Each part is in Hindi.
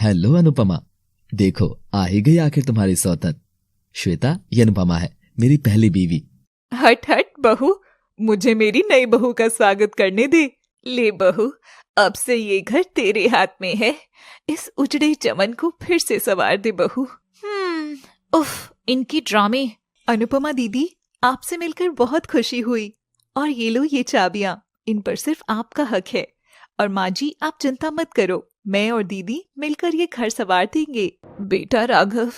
हेलो अनुपमा, देखो आ ही गई आखिर तुम्हारी सौतन। श्वेता, ये अनुपमा है, मेरी पहली बीवी। हट हट बहू, मुझे मेरी नई बहू का स्वागत करने दे। ले बहू, अब से ये घर तेरे हाथ में है। इस उजड़े चमन को फिर से संवार दे बहू। उफ, इनकी ड्रामे। अनुपमा दीदी, आपसे मिलकर बहुत खुशी हुई। और ये लो ये चाबियां, इन पर सिर्फ आपका हक है। और माँ जी, आप चिंता मत करो, मैं और दीदी मिलकर ये घर संवार देंगे। बेटा राघव,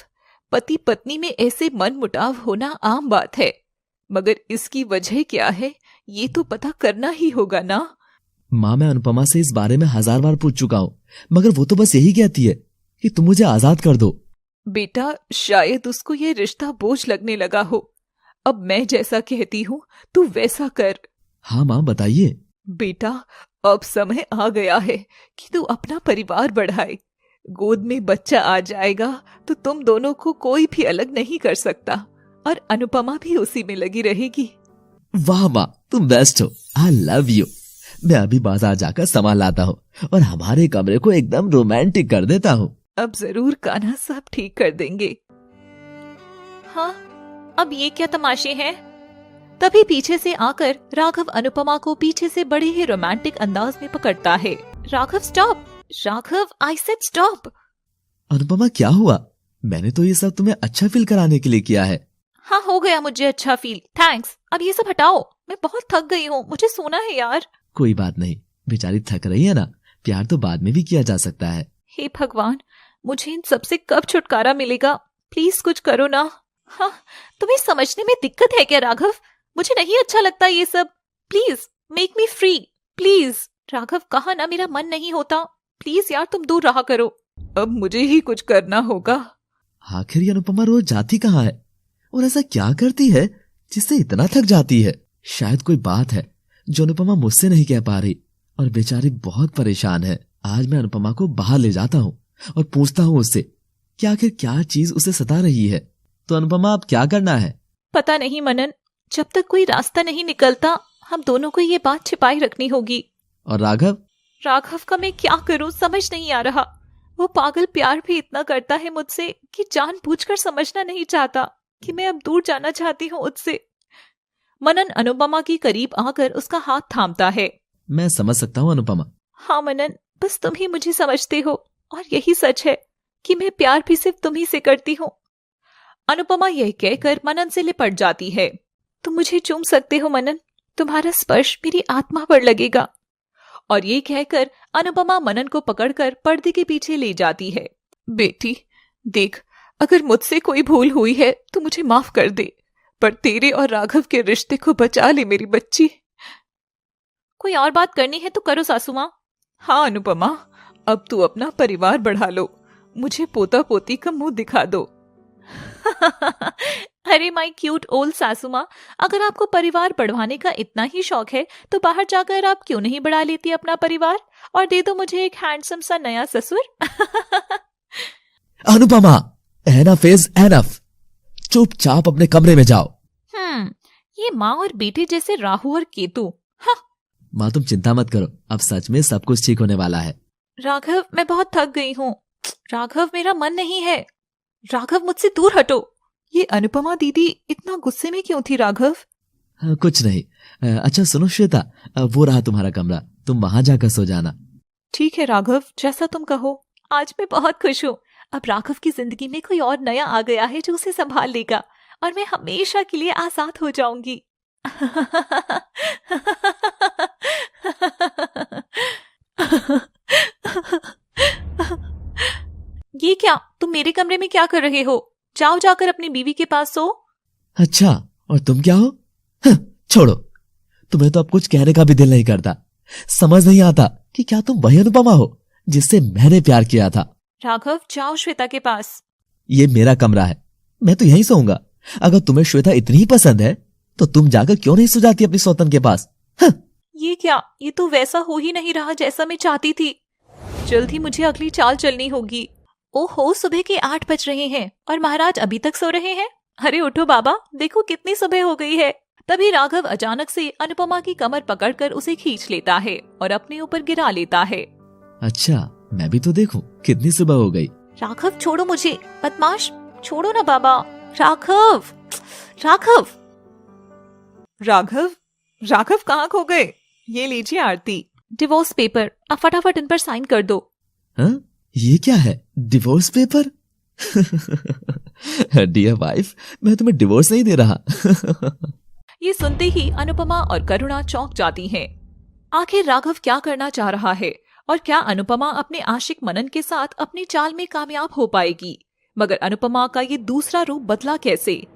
पति पत्नी में ऐसे मन मुटाव होना आम बात है, मगर इसकी वजह क्या है ये तो पता करना ही होगा ना। माँ, मैं अनुपमा से इस बारे में 1000 बार पूछ चुका हूँ, मगर वो तो बस यही कहती है कि तुम मुझे आजाद कर दो। बेटा, शायद उसको ये रिश्ता बोझ लगने लगा हो। अब मैं जैसा कहती हूँ तू वैसा कर। हाँ माँ, बताइए। बेटा, अब समय आ गया है कि तू अपना परिवार बढ़ाए। गोद में बच्चा आ जाएगा तो तुम दोनों को कोई भी अलग नहीं कर सकता, और अनुपमा भी उसी में लगी रहेगी। वाह माँ, तुम बेस्ट हो। I love you. मैं अभी बाजार जाकर सामान लाता हूँ और हमारे कमरे को एकदम रोमांटिक कर देता हूँ। अब जरूर कान्हा, सब ठीक कर देंगे। हाँ, अब ये क्या तमाशे हैं? तभी पीछे से आकर राघव अनुपमा को पीछे से बड़े ही रोमांटिक अंदाज में पकड़ता है। Raghav stop! Raghav, I said stop! Anupama, क्या हुआ? मैंने तो ये सब तुम्हें अच्छा फील कराने के लिए किया है। हाँ, हो गया मुझे अच्छा फील, थैंक्स। अब ये सब हटाओ, मैं बहुत थक गई हूँ, मुझे सोना है यार। कोई बात नहीं, बेचारी थक रही है ना, प्यार तो बाद में भी किया जा सकता है। हे भगवान, मुझे इन सब से कब छुटकारा मिलेगा? प्लीज कुछ करो ना। हाँ, तुम्हें समझने में दिक्कत है क्या राघव? मुझे नहीं अच्छा लगता ये सब। Please make me free, please. Raghav, कहा ना मेरा मन नहीं होता। प्लीज यार, तुम दूर रहा करो। अब मुझे ही कुछ करना होगा। आखिर ये अनुपमा रोज जाती कहाँ है और ऐसा क्या करती है जिससे इतना थक जाती है? शायद कोई बात है जो अनुपमा मुझसे नहीं कह पा रही, और बेचारी बहुत परेशान है। आज मैं अनुपमा को बाहर ले जाता हूँ और पूछता हूँ उससे कि आखिर क्या चीज उसे सता रही है। तो अनुपमा, अब क्या करना है? पता नहीं मनन, जब तक कोई रास्ता नहीं निकलता हम दोनों को ये बात छिपाई रखनी होगी। और राघव? राघव का मैं क्या करूं, समझ नहीं आ रहा। वो पागल प्यार भी इतना करता है मुझसे कि जानबूझकर समझना नहीं चाहता कि मैं अब दूर जाना चाहती हूँ उससे। मनन अनुपमा के करीब आकर उसका हाथ थामता है। मैं समझ सकता हूँ अनुपमा। हाँ मनन, बस तुम ही मुझे समझते हो, और यही सच है कि मैं प्यार भी सिर्फ तुम ही से करती हूँ। अनुपमा यह कहकर मनन से लिपट जाती है। तुम मुझे चूम सकते हो मनन, तुम्हारा स्पर्श मेरी आत्मा पर लगेगा। और ये कहकर अनुपमा मनन को पकड़कर पर्दे के पीछे ले जाती है। बेटी देख, अगर मुझसे कोई भूल हुई है तो मुझे माफ कर दे, पर तेरे और राघव के रिश्ते को बचा ले मेरी बच्ची। कोई और बात करनी है तो करो सासू माँ। हाँ अनुपमा, अब तू अपना परिवार बढ़ा लो, मुझे पोता पोती का मुंह दिखा दो। अरे माय क्यूट ओल्ड सासू माँ, अगर आपको परिवार बढ़वाने का इतना ही शौक है तो बाहर जाकर आप क्यों नहीं बढ़ा लेती अपना परिवार, और दे दो मुझे एक हैंडसम सा नया ससुर। Anupama, enough is enough. चुपचाप अपने कमरे में जाओ। ये माँ और बेटे जैसे राहु और केतु। हाँ। माँ, तुम चिंता मत करो, अब सच में सब कुछ ठीक होने वाला है। राघव, मैं बहुत थक गई हूँ। राघव, मेरा मन नहीं है। राघव, मुझसे दूर हटो। ये अनुपमा दीदी इतना गुस्से में क्यों थी राघव? कुछ नहीं। अच्छा सुनो श्वेता, वो रहा तुम्हारा कमरा, तुम वहां जाकर सो जाना। ठीक है राघव, जैसा तुम कहो। आज मैं बहुत खुश हूँ। अब राघव की जिंदगी में कोई और नया आ गया है जो उसे संभाल लेगा, और मैं हमेशा के लिए आजाद हो जाऊंगी। ये क्या, तुम मेरे कमरे में क्या कर रहे हो? जाओ जाकर अपनी बीवी के पास सो। अच्छा, और तुम क्या हो? छोड़ो, तुम्हें तो अब कुछ कहने का भी दिल नहीं करता। समझ नहीं आता कि क्या तुम वही अनुपमा हो जिससे मैंने प्यार किया था। राघव, जाओ श्वेता के पास। ये मेरा कमरा है, मैं तो यहीं सोऊंगा। अगर तुम्हें श्वेता इतनी ही पसंद है तो तुम जाकर क्यों नहीं सो जाती अपनी सौतन के पास? ये क्या, ये तो वैसा हो ही नहीं रहा जैसा मैं चाहती थी। जल्द ही मुझे अगली चाल चलनी होगी। ओहो, सुबह के 8 बज रहे हैं और महाराज अभी तक सो रहे हैं। अरे उठो बाबा, देखो कितनी सुबह हो गई है। तभी राघव अचानक से अनुपमा की कमर पकड़कर उसे खींच लेता है और अपने ऊपर गिरा लेता है। अच्छा, मैं भी तो देखूं कितनी सुबह हो गई। राघव छोड़ो मुझे, बदमाश, छोड़ो ना बाबा। राघव, राघव, राघव, राघव कहाँ खो गए? ये लीजिए आरती, डिवोर्स पेपर, अब फटाफट इन पर साइन कर दो। हाँ, ये क्या है? Divorce paper? डियर वाइफ, मैं तुम्हें डिवोर्स नहीं दे रहा। ये सुनते ही अनुपमा और करुणा चौंक जाती हैं। आखिर राघव क्या करना चाह रहा है और क्या अनुपमा अपने आशिक मनन के साथ अपनी चाल में कामयाब हो पाएगी? मगर अनुपमा का ये दूसरा रूप बदला कैसे?